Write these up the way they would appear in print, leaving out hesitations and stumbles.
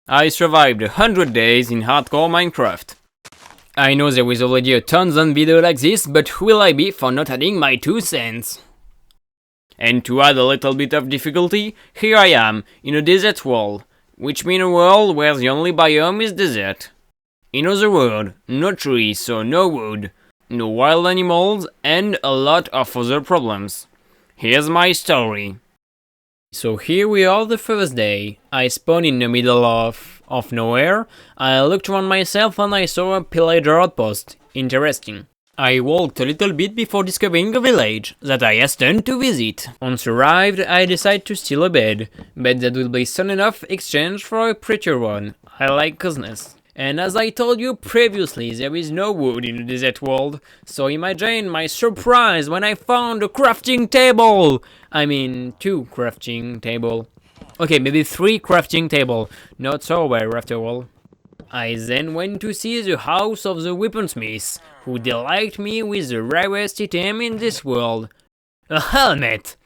I survived 100 days in hardcore Minecraft. I know there is already a tons of video like this, but who will I be for not adding my 2 cents? And to add a little bit of difficulty, here I am, in a desert world, which means a world where the only biome is desert. In other words, no trees, so no wood, no wild animals, and a lot of other problems. Here's my story. So here we are the first day. I spawned in the middle of nowhere. I looked around myself and I saw a pillager outpost. Interesting. I walked a little bit before discovering a village that I hastened to visit. Once arrived, I decided to steal a bed, but that will be soon enough exchanged for a prettier one. I like coziness. And as I told you previously, there is no wood in the desert world, so imagine my surprise when I found a crafting table! I mean, 2 crafting table. Okay, maybe 3 crafting table, not so rare after all. I then went to see the house of the weaponsmith, who delighted me with the rarest item in this world. A helmet!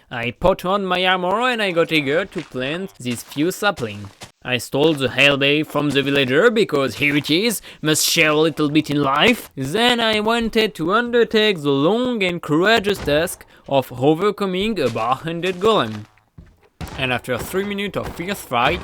I put on my armor and I got eager to plant these few saplings. I stole the halberd from the villager because here it is, must share a little bit in life. Then I wanted to undertake the long and courageous task of overcoming a bar-handed golem. And after 3 minutes of fierce fight,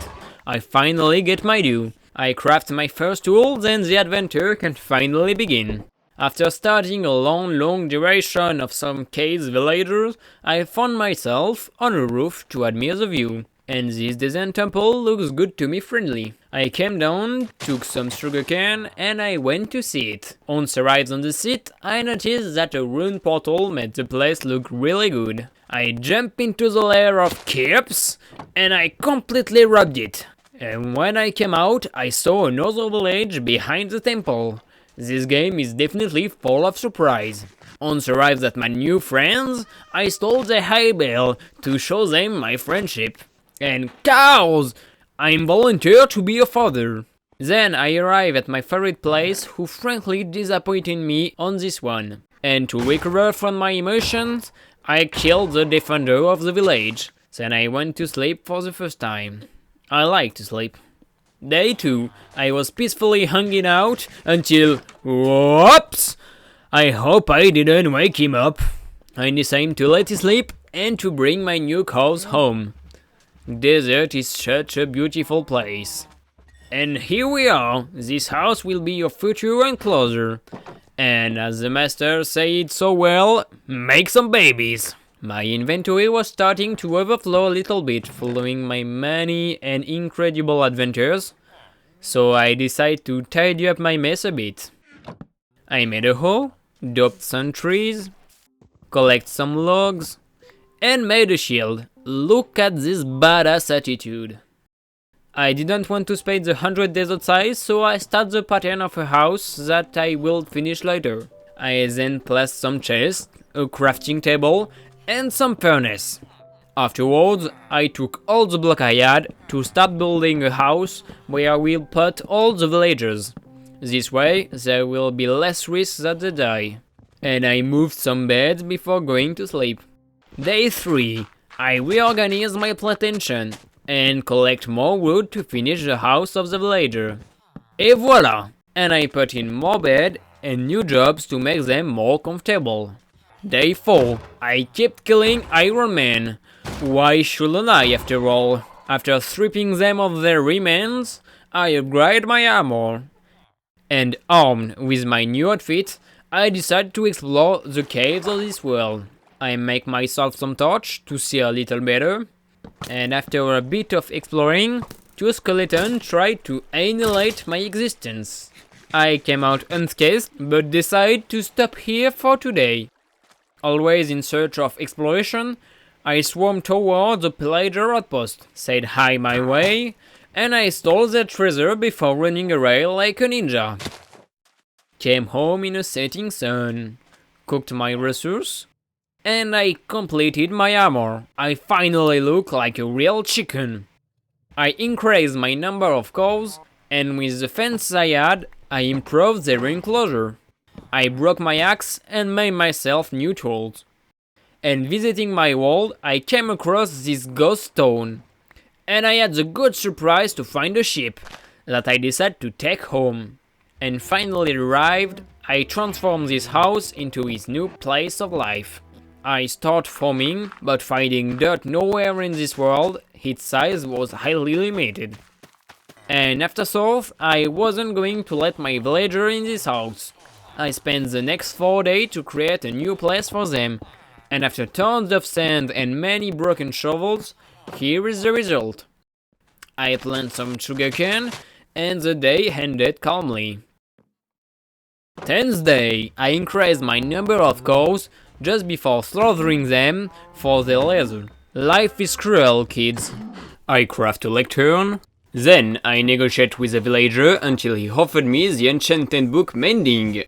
I finally get my due. I craft my first tool, then the adventure can finally begin. After starting a long duration of some cave villagers, I found myself on a roof to admire the view. And this desert temple looks good to me friendly. I came down, took some sugarcane, and I went to see it. Once arrived on the seat, I noticed that a rune portal made the place look really good. I jumped into the lair of corpse, and I completely robbed it. And when I came out, I saw another village behind the temple. This game is definitely full of surprise. Once arrived at my new friends, I stole the halberd to show them my friendship. And cows! I'm volunteer to be a father. Then I arrive at my favorite place, who frankly disappointed me on this one. And to recover from my emotions, I killed the defender of the village. Then I went to sleep for the first time. I like to sleep. Day 2, I was peacefully hanging out until... whoops! I hope I didn't wake him up. I decided to let him sleep and to bring my new cows home. Desert is such a beautiful place. And here we are, this house will be your future enclosure. And as the master said so well, make some babies. My inventory was starting to overflow a little bit following my many and incredible adventures, so I decided to tidy up my mess a bit. I made a hoe, doped some trees, collect some logs, and made a shield. Look at this badass attitude. I didn't want to spend the 100 days outside, so I started the pattern of a house that I will finish later. I then placed some chests, a crafting table, and some furnace. Afterwards, I took all the blocks I had to start building a house where I will put all the villagers. This way, there will be less risk that they die. And I moved some beds before going to sleep. Day 3. I reorganize my plantation and collect more wood to finish the house of the villager. Et voila! And I put in more bed and new jobs to make them more comfortable. Day 4. I kept killing Iron Man. Why shouldn't I after all? After stripping them of their remains, I upgrade my armor. And armed with my new outfit, I decide to explore the caves of this world. I make myself some torch to see a little better, and after a bit of exploring, 2 skeletons tried to annihilate my existence. I came out unscathed, but decided to stop here for today. Always in search of exploration, I swarmed towards the pillager outpost, said hi my way, and I stole their treasure before running away like a ninja. Came home in a setting sun, cooked my resource, and I completed my armor. I finally look like a real chicken. I increased my number of cows, and with the fence I had, I improved their enclosure. I broke my axe and made myself new tools. And visiting my world, I came across this ghost stone. and I had the good surprise to find a ship that I decided to take home. And finally arrived, I transformed this house into his new place of life. I start farming, but finding dirt nowhere in this world, its size was highly limited. And after so, I wasn't going to let my villager in this house. I spent the next 4 days to create a new place for them, and after tons of sand and many broken shovels, here is the result. I planted some sugarcane, and the day ended calmly. 10th day, I increased my number of cows just before slaughtering them for the leather. Life is cruel, kids. I craft a lectern. Then I negotiate with the villager until he offered me the enchanted book Mending.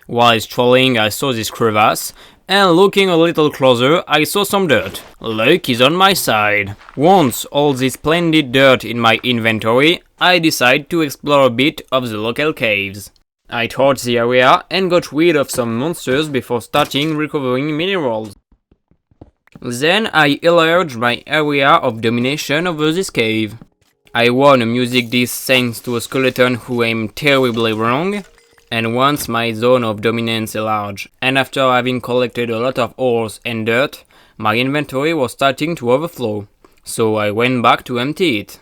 While strolling, I saw this crevasse, and looking a little closer, I saw some dirt. Luck is on my side. Once all this splendid dirt in my inventory, I decide to explore a bit of the local caves. I torched the area and got rid of some monsters before starting recovering minerals. Then I enlarged my area of domination over this cave. I won a music disc thanks to a skeleton who aimed terribly wrong, and once my zone of dominance enlarged, and after having collected a lot of ores and dirt, my inventory was starting to overflow, so I went back to empty it.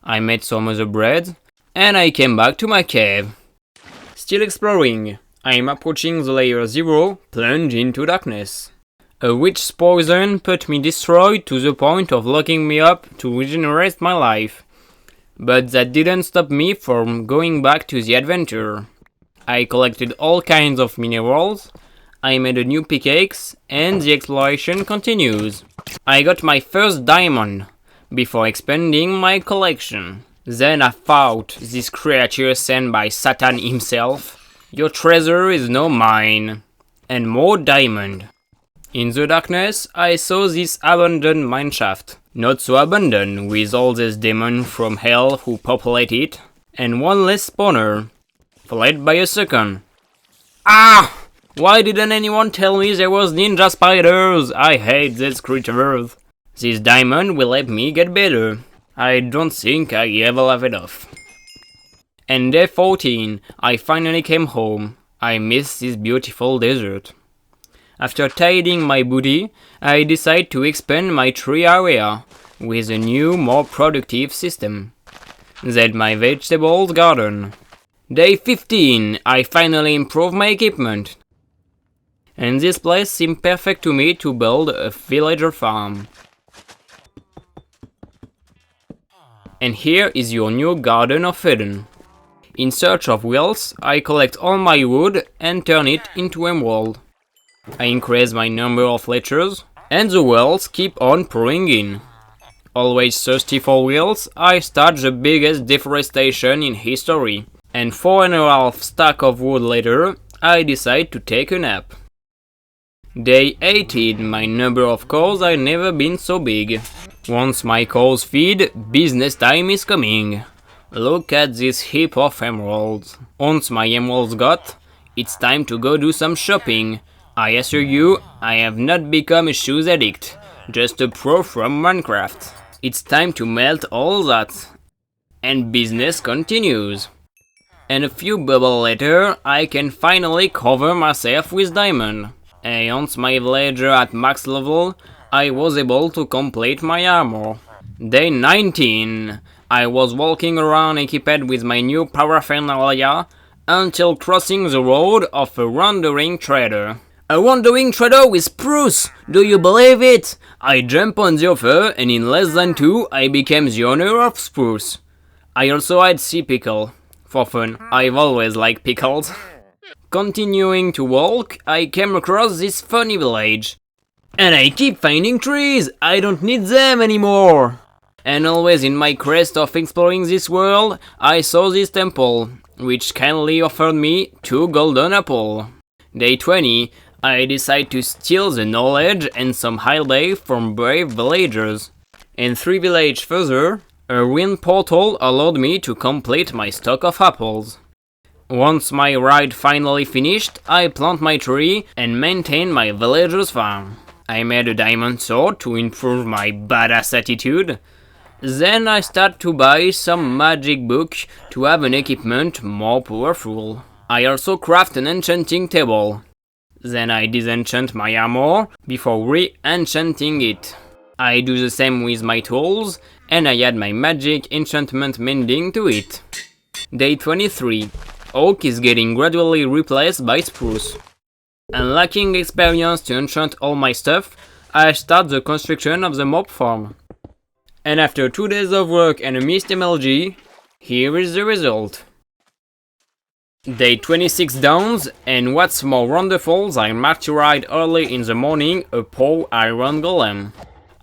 I made some other bread, and I came back to my cave. Still exploring, I am approaching the layer 0, plunged into darkness. A witch's poison put me destroyed to the point of locking me up to regenerate my life. But that didn't stop me from going back to the adventure. I collected all kinds of minerals, I made a new pickaxe, and the exploration continues. I got my first diamond, before expanding my collection. Then I fought this creature sent by Satan himself. Your treasure is now mine. And more diamond. In the darkness, I saw this abandoned mineshaft. Not so abandoned, with all these demons from hell who populate it, and one less spawner. Followed by a second. Ah! Why didn't anyone tell me there was ninja spiders? I hate these creatures. This diamond will help me get better. I don't think I ever have enough. And day 14, I finally came home. I miss this beautiful desert. After tidying my booty, I decide to expand my tree area with a new, more productive system. Then my vegetables garden. Day 15, I finally improve my equipment. And this place seemed perfect to me to build a villager farm. And here is your new Garden of Eden. In search of wealth, I collect all my wood and turn it into emerald. I increase my number of lechers, and the wells keep on pouring in. Always thirsty for wealth, I start the biggest deforestation in history. And 4.5 stacks of wood later, I decide to take a nap. Day 18, my number of cows has never been so big. Once my cows feed, business time is coming. Look at this heap of emeralds. Once my emeralds got, it's time to go do some shopping. I assure you, I have not become a shoes addict, just a pro from Minecraft. It's time to melt all that. And business continues. And a few bubbles later, I can finally cover myself with diamond. And once my villager at max level, I was able to complete my armor. Day 19, I was walking around equipped with my new paraphernalia until crossing the road of a wandering trader. A wandering trader with spruce! Do you believe it? I jumped on the offer and in less than 2 I became the owner of spruce. I also had sea pickle. For fun, I've always liked pickles. Continuing to walk, I came across this funny village. And I keep finding trees! I don't need them anymore! And always in my quest of exploring this world, I saw this temple, which kindly offered me 2 golden apples. Day 20, I decide to steal the knowledge and some holiday from brave villagers. And 3 villages further, a wind portal allowed me to complete my stock of apples. Once my ride finally finished, I plant my tree and maintain my villager's farm. I made a diamond sword to improve my badass attitude. Then I start to buy some magic book to have an equipment more powerful. I also craft an enchanting table. Then I disenchant my armor before re-enchanting it. I do the same with my tools, and I add my magic enchantment mending to it. Day 23. Oak is getting gradually replaced by spruce. And lacking experience to enchant all my stuff, I start the construction of the mob farm. And after 2 days of work and a missed MLG, here is the result. Day 26 dawns, and what's more wonderful, I martyred early in the morning a poor iron golem.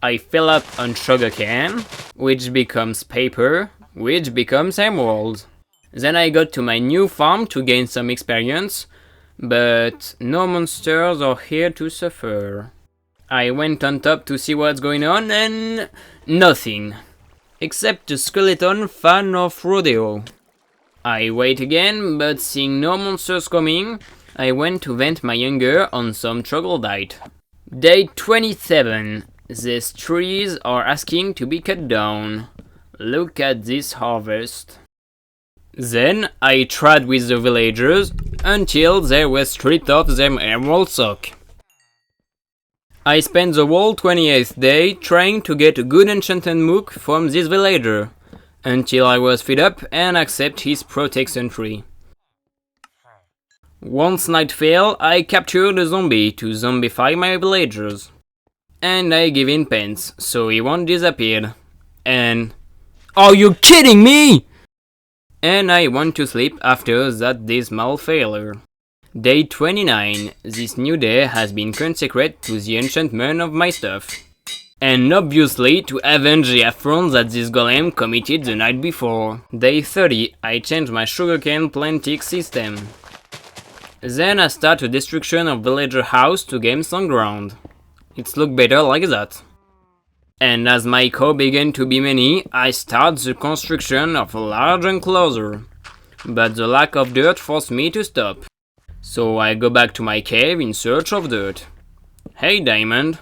I fill up on sugarcane, which becomes paper, which becomes emerald. Then I got to my new farm to gain some experience, but no monsters are here to suffer. I went on top to see what's going on and nothing, except a skeleton fan of rodeo. I wait again, but seeing no monsters coming, I went to vent my anger on some troglodyte. Day 27. These trees are asking to be cut down. Look at this harvest. Then I tried with the villagers until they were stripped of their emerald sock. I spent the whole 28th day trying to get a good enchanted book from this villager, until I was fed up and accept his protection tree. Once night fell, I captured a zombie to zombify my villagers. And I give in pence, so he won't disappear. And... Are you kidding me?! And I went to sleep after that dismal failure. Day 29. This new day has been consecrated to the enchantment of my stuff. And obviously to avenge the affront that this golem committed the night before. Day 30. I changed my sugarcane planting system. Then I start a destruction of villager house to gain some ground. It's look better like that. And as my cow began to be many, I start the construction of a large enclosure. But the lack of dirt forced me to stop. So I go back to my cave in search of dirt. Hey diamond.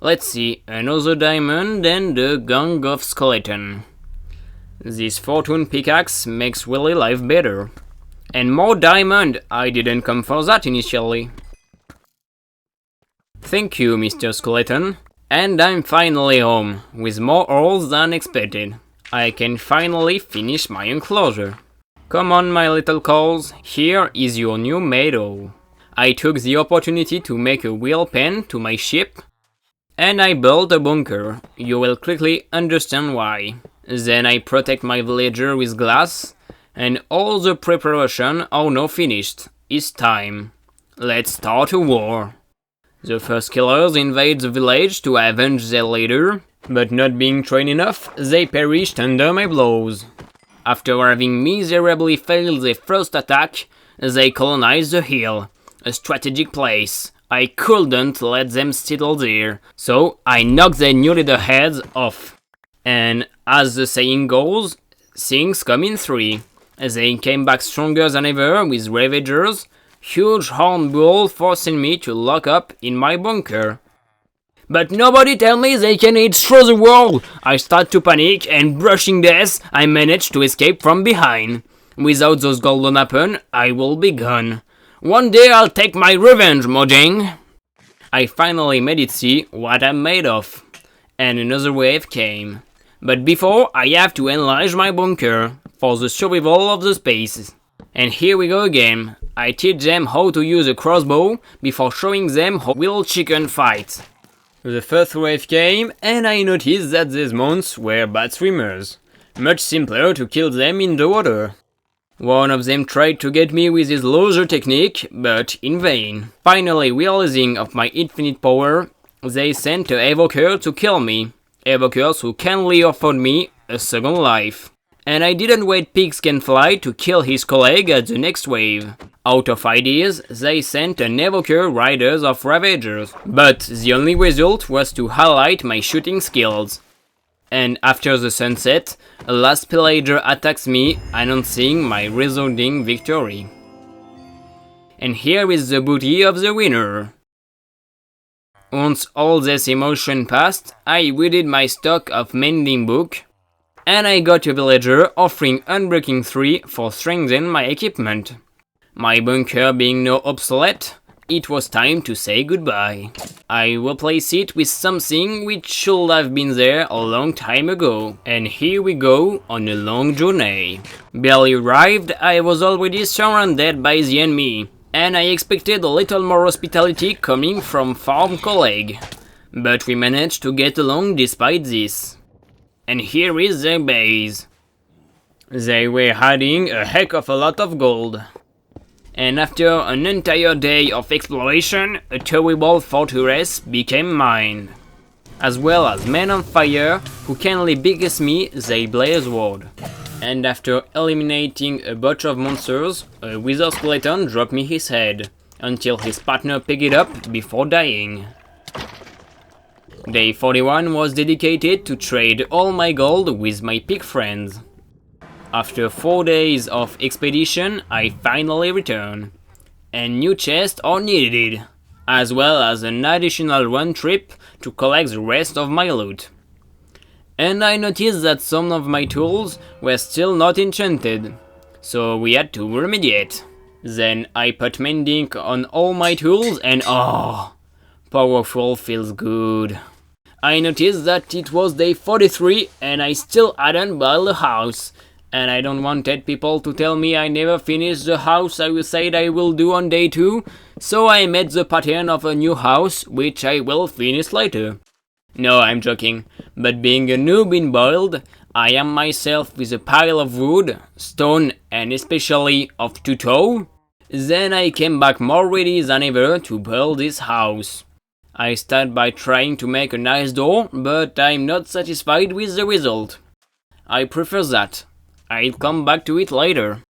Let's see, another diamond and the gang of skeleton. This fortune pickaxe makes really life better. And more diamond, I didn't come for that initially. Thank you, Mr. Skeleton. And I'm finally home, with more ores than expected. I can finally finish my enclosure. Come on, my little cows, here is your new meadow. I took the opportunity to make a wheel pen to my ship, and I built a bunker. You will quickly understand why. Then I protect my villager with glass, and all the preparation are now finished. It's time. Let's start a war. The first killers invade the village to avenge their leader, but not being trained enough, they perished under my blows. After having miserably failed their first attack, they colonized the hill, a strategic place. I couldn't let them settle there, so I knocked their new leader heads off. And as the saying goes, things come in three. They came back stronger than ever with ravagers, huge horned bull forcing me to lock up in my bunker. But nobody tell me they can eat through the wall! I start to panic, and brushing death, I manage to escape from behind. Without those golden apples, I will be gone. One day I'll take my revenge, Mojang! I finally made it see what I'm made of. And another wave came. But before, I have to enlarge my bunker, for the survival of the space. And here we go again. I teach them how to use a crossbow, before showing them how MortalChicken fights. The first wave came, and I noticed that these monsters were bad swimmers. Much simpler to kill them in the water. One of them tried to get me with his laser technique, but in vain. Finally realizing of my infinite power, they sent an evoker to kill me. Evokers who kindly offered me a second life. And I didn't wait Pigs Can Fly to kill his colleague at the next wave. Out of ideas, they sent an evoker Riders of Ravagers, but the only result was to highlight my shooting skills. And after the sunset, a last pillager attacks me, announcing my resounding victory. And here is the booty of the winner. Once all this emotion passed, I read my stock of mending book, and I got a villager offering Unbreaking 3 for strengthening my equipment. My bunker being now obsolete, it was time to say goodbye. I replace it with something which should have been there a long time ago. And here we go on a long journey. Barely arrived, I was already surrounded by the enemy, and I expected a little more hospitality coming from farm colleague. But we managed to get along despite this. And here is their base. They were hiding a heck of a lot of gold. And after an entire day of exploration, a terrible fortress became mine. As well as men on fire who kindly biggest me they blaze wood. And after eliminating a bunch of monsters, a wizard skeleton dropped me his head, until his partner picked it up before dying. Day 41 was dedicated to trade all my gold with my pig friends. After 4 days of expedition, I finally return, and new chests are needed, as well as an additional one trip to collect the rest of my loot. And I noticed that some of my tools were still not enchanted, so we had to remediate. Then I put mending on all my tools and powerful feels good. I noticed that it was day 43 and I still hadn't built a house. And I don't wanted people to tell me I never finished the house I said I will do on day 2, so I made the pattern of a new house, which I will finish later. No, I'm joking, but being a noob in build, I am myself with a pile of wood, stone and especially of 2 tow. Then I came back more ready than ever to build this house. I start by trying to make a nice door, but I'm not satisfied with the result. I prefer that. I'll come back to it later.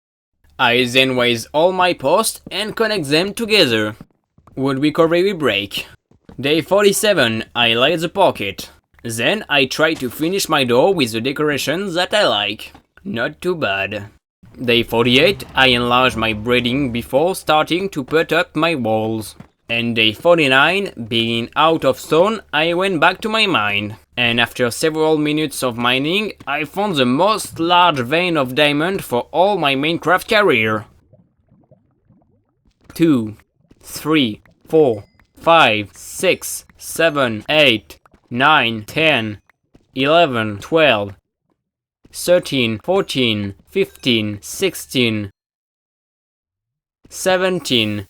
I then raise all my posts and connect them together. Wood recovery break. Day 47, I light the pocket. Then I try to finish my door with the decorations that I like. Not too bad. Day 48, I enlarge my breeding before starting to put up my walls. And day 49, being out of stone, I went back to my mine. And after several minutes of mining, I found the most large vein of diamond for all my Minecraft career. 2, 3, 4, 5, 6, 7, 8, 9, 10, 11, 12, 13, 14, 15, 16, 17,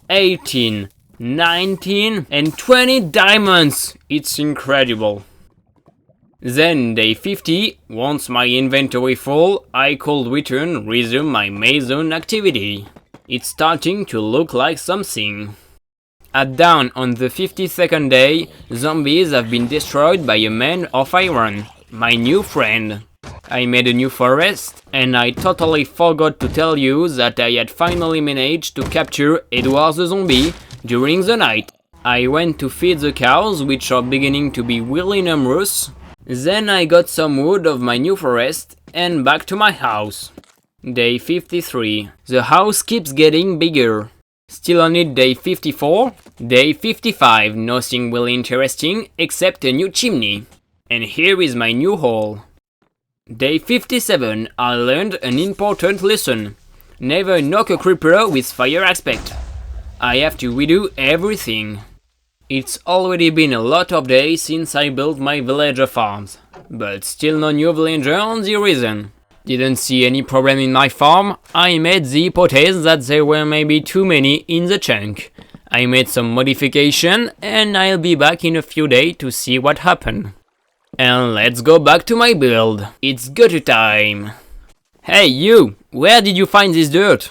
18, 19 and 20 diamonds! It's incredible. Then day 50, once my inventory full, I could resume my mason activity. It's starting to look like something. At dawn on the 52nd day, zombies have been destroyed by a man of iron, my new friend. I made a new forest, and I totally forgot to tell you that I had finally managed to capture Edward the zombie during the night. I went to feed the cows, which are beginning to be really numerous. Then I got some wood of my new forest, and back to my house. Day 53. The house keeps getting bigger. Still on it day 54. Day 55, nothing really interesting except a new chimney. And here is my new hole. Day 57, I learned an important lesson. Never knock a creeper with fire aspect. I have to redo everything. It's already been a lot of days since I built my villager farms, but still no new villager on the horizon. Didn't see any problem in my farm. I made the hypothesis that there were maybe too many in the chunk. I made some modification and I'll be back in a few days to see what happened. And let's go back to my build. It's go-to time. Hey you, where did you find this dirt?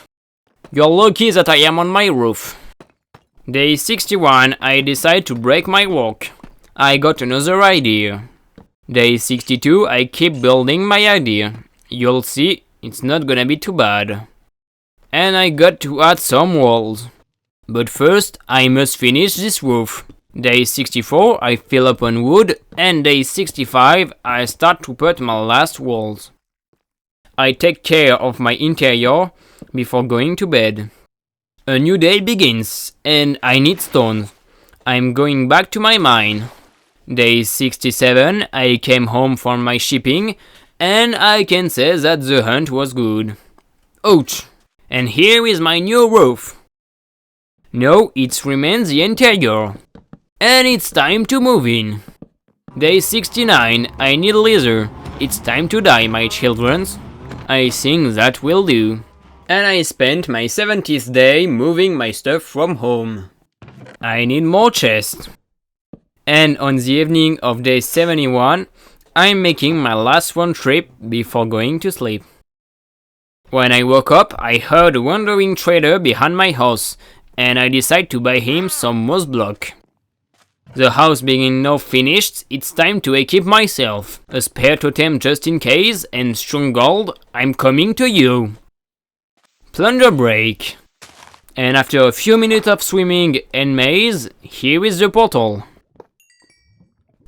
You're lucky that I am on my roof. Day 61, I decide to break my walk. I got another idea. Day 62, I keep building my idea. You'll see, it's not gonna be too bad. And I got to add some walls. But first, I must finish this roof. Day 64, I fill up on wood, and day 65, I start to put my last walls. I take care of my interior before going to bed. A new day begins, and I need stone. I'm going back to my mine. Day 67, I came home from my shipping, and I can say that the hunt was good. Ouch! And here is my new roof. No, it remains the interior. And it's time to move in. Day 69, I need leather. It's time to die, my children. I think that will do. And I spent my 70th day moving my stuff from home. I need more chests. And on the evening of day 71, I'm making my last round trip before going to sleep. When I woke up, I heard a wandering trader behind my house, and I decided to buy him some moss block. The house being now finished, it's time to equip myself. A spare totem just in case, and strong gold, I'm coming to you. Plunder break. And after a few minutes of swimming and maze, here is the portal.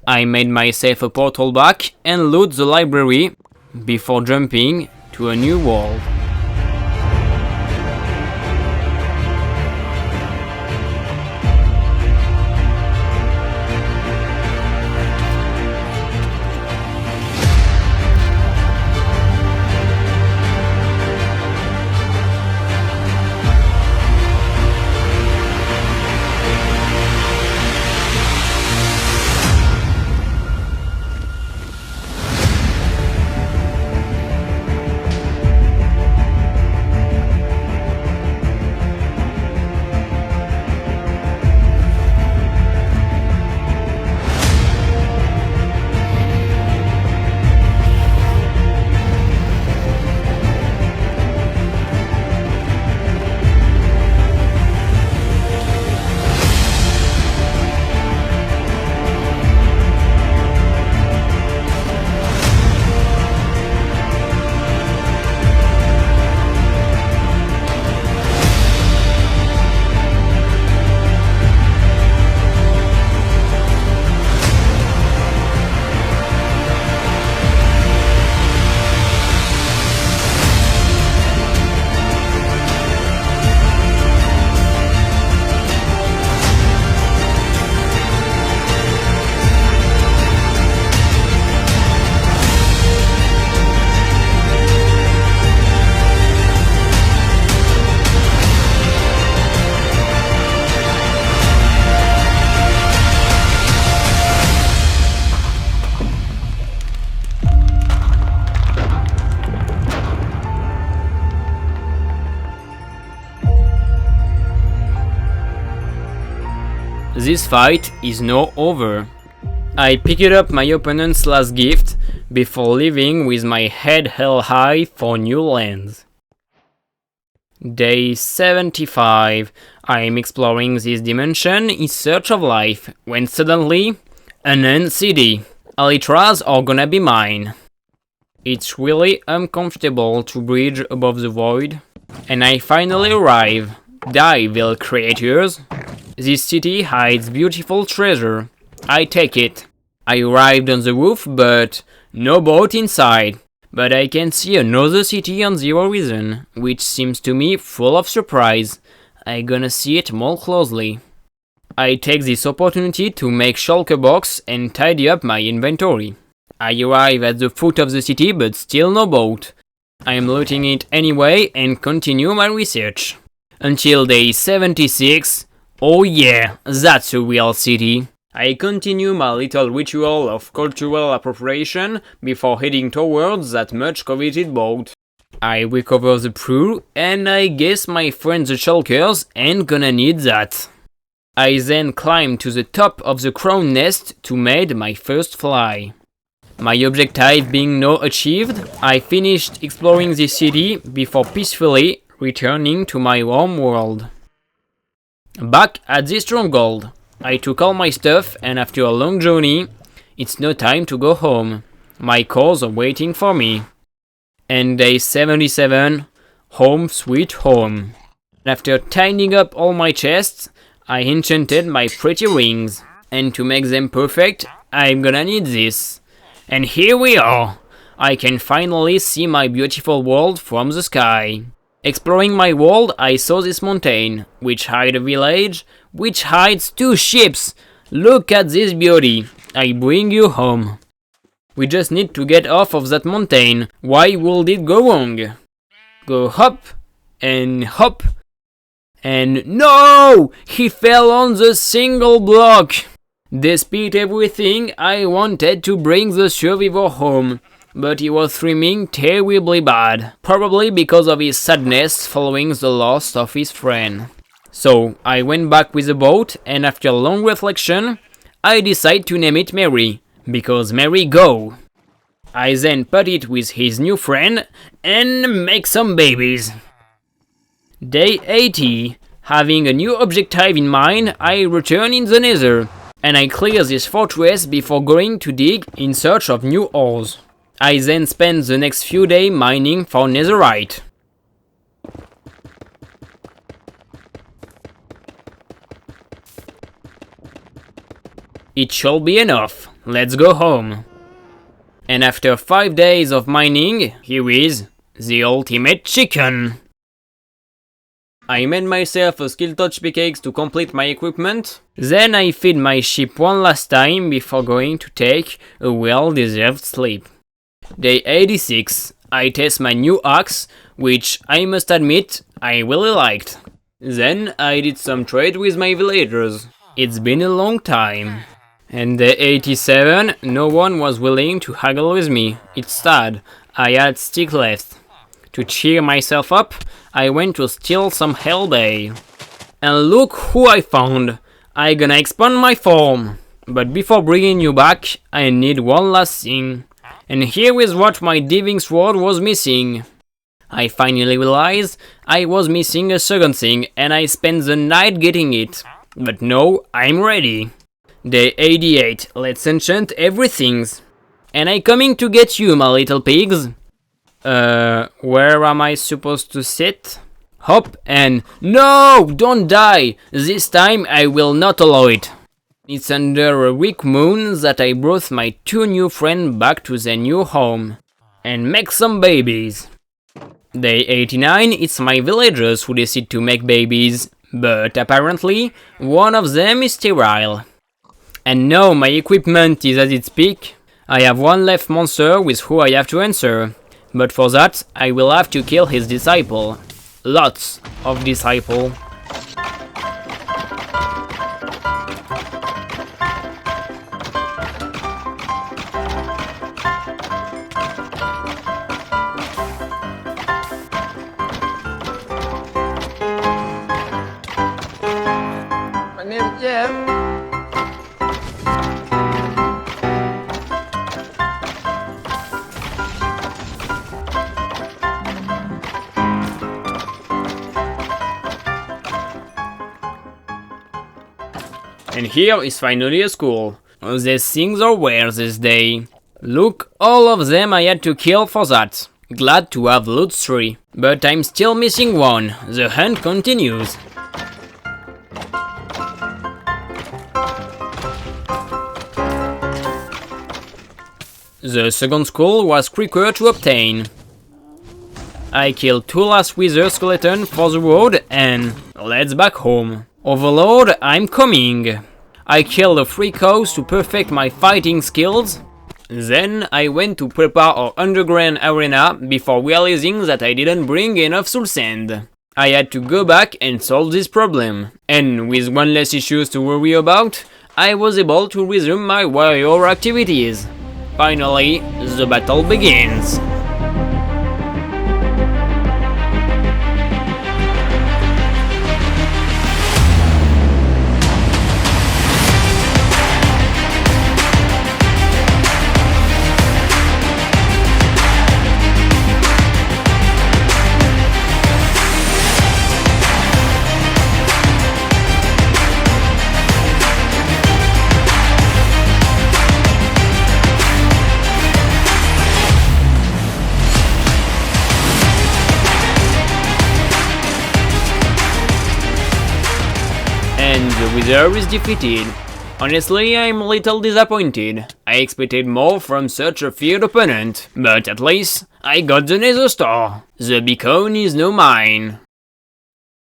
I made myself a portal back and loot the library before jumping to a new world. This fight is now over. I picked up my opponent's last gift before leaving with my head held high for new lands. Day 75. I am exploring this dimension in search of life when suddenly an end city. Elytras are gonna be mine. It's really uncomfortable to bridge above the void, and I finally arrive. Die, vile creatures. This city hides beautiful treasure. I take it. I arrived on the roof, but no boat inside. But I can see another city on the horizon, which seems to me full of surprise. I gonna see it more closely. I take this opportunity to make shulker box and tidy up my inventory. I arrive at the foot of the city, but still no boat. I am looting it anyway and continue my research. Until day 76. Oh yeah, that's a real city. I continue my little ritual of cultural appropriation before heading towards that much coveted boat. I recover the crew, and I guess my friends the shulkers ain't gonna need that. I then climb to the top of the crown nest to make my first fly. My objective being now achieved, I finished exploring the city before peacefully returning to my home world. Back at the stronghold, I took all my stuff, and after a long journey, it's no time to go home. My cars are waiting for me. And day 77, home sweet home. After tidying up all my chests, I enchanted my pretty rings. And to make them perfect, I'm gonna need this. And here we are! I can finally see my beautiful world from the sky. Exploring my world, I saw this mountain, which hides a village, which hides 2 ships. Look at this beauty. I bring you home. We just need to get off of that mountain. Why would it go wrong? Go hop, and hop, and no! He fell on the single block! Despite everything, I wanted to bring the survivor home, but he was streaming terribly bad, probably because of his sadness following the loss of his friend. So, I went back with the boat, and after long reflection, I decided to name it Mary, because Mary go! I then put it with his new friend, and make some babies. Day 80. Having a new objective in mind, I return in the Nether, and I clear this fortress before going to dig in search of new ores. I then spend the next few days mining for netherite. It shall be enough, let's go home. And after 5 days of mining, here is the ultimate chicken. I made myself a skill touch pickaxe to complete my equipment. Then I feed my sheep one last time before going to take a well-deserved sleep. Day 86. I test my new axe, which I must admit I really liked. Then I did some trade with my villagers. It's been a long time. And day 87, no one was willing to haggle with me. It's sad, I had stick left. To cheer myself up, I went to steal some hell day. And look who I found! I gonna expand my farm. But before bringing you back, I need one last thing. And here is what my diving sword was missing. I finally realized I was missing a second thing, and I spent the night getting it. But no, I'm ready. Day 88, let's enchant everything. And I coming to get you, my little pigs. Where am I supposed to sit? Hop and... No! Don't die! This time I will not allow it. It's under a weak moon that I brought my 2 new friends back to their new home. And make some babies. Day 89, it's my villagers who decide to make babies. But apparently, one of them is sterile. And now my equipment is at its peak. I have one left monster with who I have to answer. But for that, I will have to kill his disciple. Lots of disciple. My name is Jeff. And here is finally a school. These things are rare this day. Look, all of them I had to kill for that. Glad to have loot 3. But I'm still missing one. The hunt continues. The second skull was quicker to obtain. I killed 2 last wither skeletons for the road and let's back home. Overlord, I'm coming! I killed the 3 cows to perfect my fighting skills. Then I went to prepare our underground arena before realizing that I didn't bring enough soul sand. I had to go back and solve this problem. And with one less issues to worry about, I was able to resume my warrior activities. Finally, the battle begins. And the wither is defeated. Honestly, I'm a little disappointed. I expected more from such a feared opponent, but at least I got the Nether star. The beacon is now mine.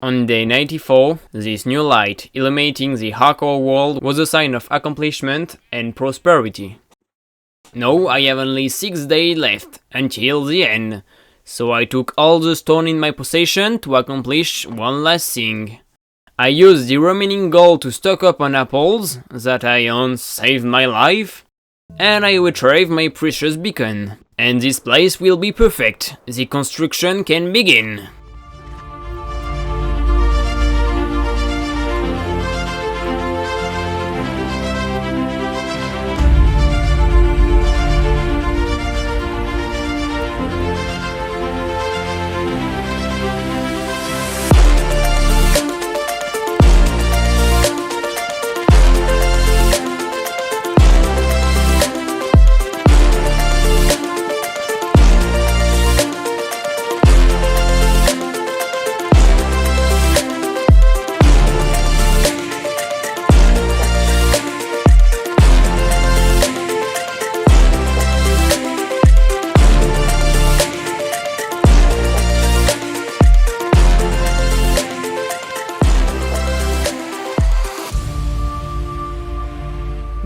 On day 94, this new light illuminating the hardcore world was a sign of accomplishment and prosperity. Now I have only 6 days left until the end, so I took all the stone in my possession to accomplish one last thing. I used the remaining gold to stock up on apples that I own saved my life, and I retrieved my precious beacon. And this place will be perfect. The construction can begin.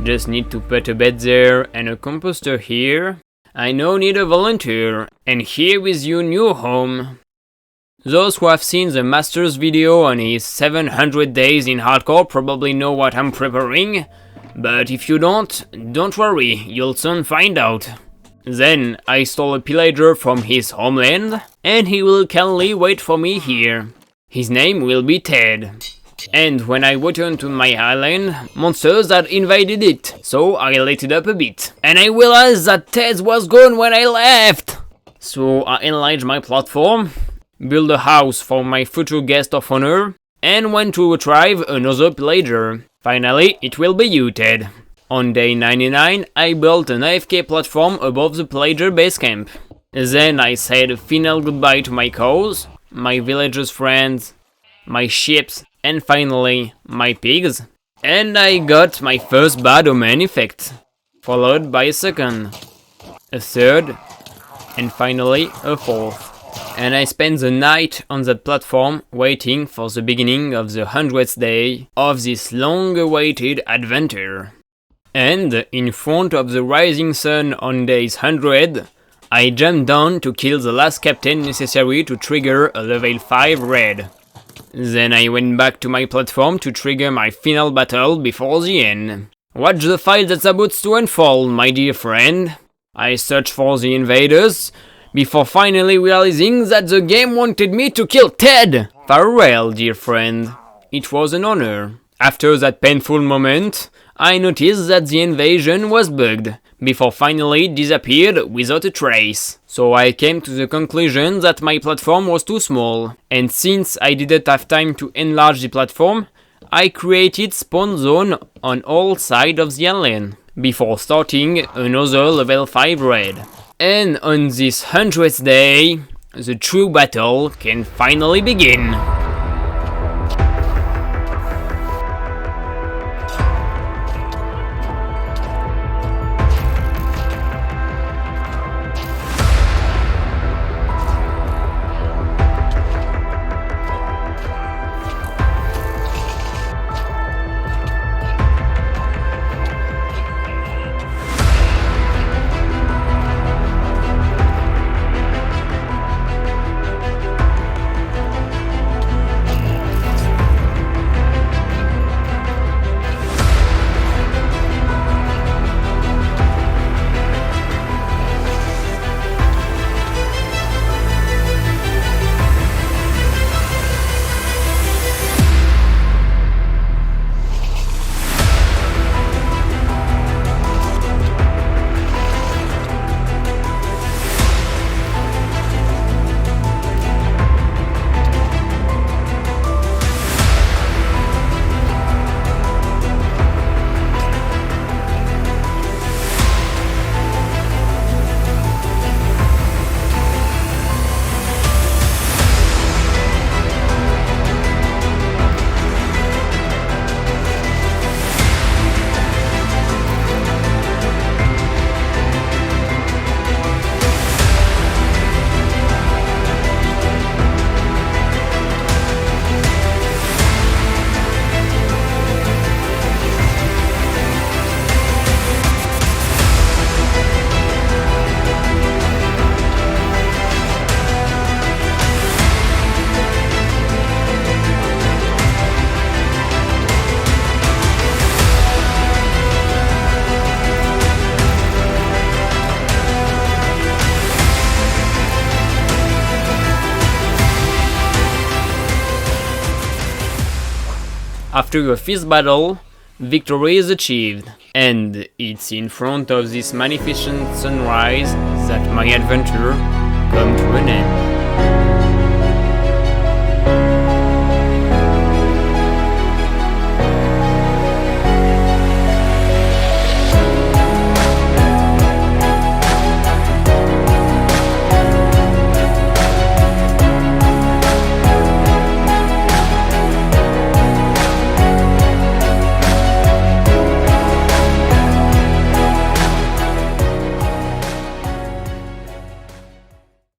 Just need to put a bed there and a composter here. I now need a volunteer, and here is your new home. Those who have seen the Master's video on his 700 days in hardcore probably know what I'm preparing, but if you don't worry, you'll soon find out. Then I stole a pillager from his homeland, and he will kindly wait for me here. His name will be Ted. And when I returned to my island, monsters had invaded it, so I lit it up a bit. And I realized that Ted was gone when I left! So I enlarged my platform, built a house for my future guest of honor, and went to retrieve another pillager. Finally, it will be you, Ted. On day 99, I built an AFK platform above the pillager base camp. Then I said a final goodbye to my cows, my villagers' friends, my sheep, and finally, my pigs. And I got my first bad omen effect, followed by a second, a third, and finally a fourth. And I spent the night on that platform waiting for the beginning of the 100th day of this long-awaited adventure. And in front of the rising sun on days 100, I jumped down to kill the last captain necessary to trigger a level 5 raid. Then I went back to my platform to trigger my final battle before the end. Watch the fight that's about to unfold, my dear friend. I searched for the invaders, before finally realizing that the game wanted me to kill Ted! Farewell, dear friend. It was an honor. After that painful moment, I noticed that the invasion was bugged, before finally disappeared without a trace. So I came to the conclusion that my platform was too small, and since I didn't have time to enlarge the platform, I created spawn zone on all sides of the island, before starting another level 5 raid. And on this 100th day, the true battle can finally begin. After a fierce battle, victory is achieved, and it's in front of this magnificent sunrise that my adventure comes to an end.